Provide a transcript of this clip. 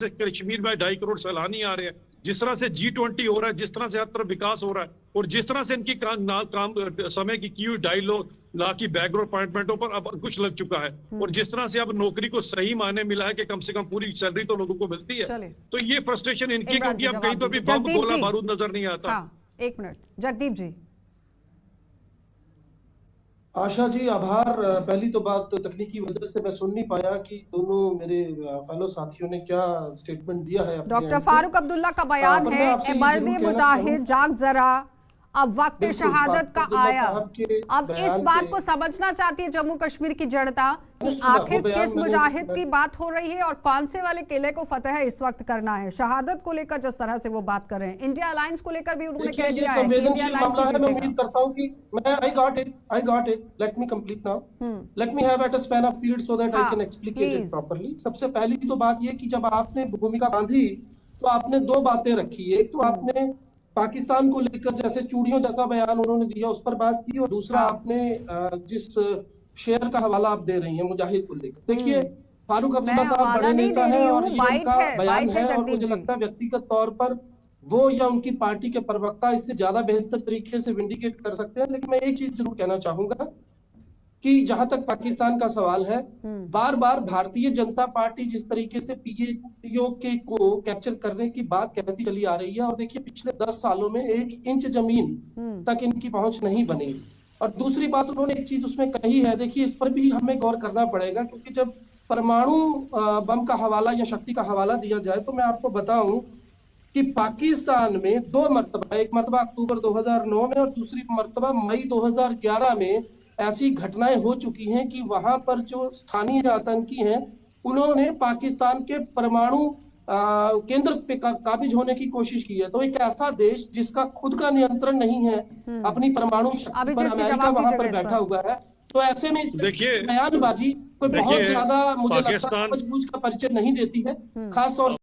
कश्मीर में 2.5 करोड़ सैलानी आ रहे हैं, जिस तरह से G20 हो रहा है, जिस तरह से हर तरफ विकास हो रहा है, और जिस तरह से इनकी काम समय की हुई 2.5 लाख की बैकग्राउंड अपॉइंटमेंटों पर अब कुछ लग चुका है, और जिस तरह से अब नौकरी को सही मायने मिला है कि कम से कम पूरी सैलरी तो लोगों को मिलती है, तो ये फ्रस्ट्रेशन इनकी, क्योंकि अब कहीं तो भी बम गोला बारूद नजर नहीं आता। हाँ, 1 मिनट जगदीप जी। आशा जी आभार। पहली तो बात तकनीकी वजह से मैं सुन नहीं पाया कि दोनों मेरे फेलो साथियों ने क्या स्टेटमेंट दिया है। डॉक्टर फारूक अब्दुल्ला का बयान है, ए मर्द मुजाहिद जाग जरा, अब वक्त शहादत का आया। अब इस बात को समझना चाहती है जम्मू कश्मीर की जनता कि आखिर किस मुजाहिद की बात हो रही है और कौन से वाले किले को फतेह इस वक्त करना है। शहादत को लेकर जिस तरह से वो बात कर रहे हैं, इंडिया अलायंस को लेकर भी उन्होंने कह दिया है कि इंडिया अलायंस मैं उम्मीद करता हूं कि मैं I got it let me complete now, let me have at a span of period so that I can explicate it properly. सबसे पहली तो बात ये कि जब आपने भूमिका बांधी तो आपने दो बातें रखी। एक तो आपने पाकिस्तान को लेकर जैसे चूड़ियों जैसा बयान उन्होंने दिया उस पर बात की, और दूसरा आपने जिस शेयर का हवाला आप दे रही हैं मुजाहिद को लेकर। देखिए फारूक अब्दुल्ला साहब बड़े नेता हैं और ये उनका बयान है, और मुझे लगता है व्यक्तिगत तौर पर वो या उनकी पार्टी के प्रवक्ता इससे ज्यादा बेहतर तरीके से विंडिकेट कर सकते हैं। लेकिन मैं एक चीज जरूर कहना चाहूंगा कि जहां तक पाकिस्तान का सवाल है, बार बार भारतीय जनता पार्टी जिस तरीके से पीओके को कैप्चर करने की बात कहती चली आ रही है, और देखिए पिछले 10 सालों में 1 इंच जमीन तक इनकी पहुंच नहीं बनी। और दूसरी बात उन्होंने एक चीज उसमें कही है, देखिए इस पर भी हमें गौर करना पड़ेगा, क्योंकि जब परमाणु बम का हवाला या शक्ति का हवाला दिया जाए तो मैं आपको बताऊं कि पाकिस्तान में 2 मरतबा, एक मरतबा अक्टूबर 2009 में और दूसरी मरतबा मई 2011 में ऐसी घटनाएं हो चुकी हैं कि वहां पर जो स्थानीय आतंकी हैं उन्होंने पाकिस्तान के परमाणु केंद्र पे काबिज होने की कोशिश की है। तो एक ऐसा देश जिसका खुद का नियंत्रण नहीं है अपनी परमाणु शक्ति पर, अमेरिका वहां पर बैठा हुआ है, तो ऐसे में देखिए बयानबाजी कोई बहुत ज्यादा मुझे लगता है समझबूझ का परिचय नहीं देती है, खासतौर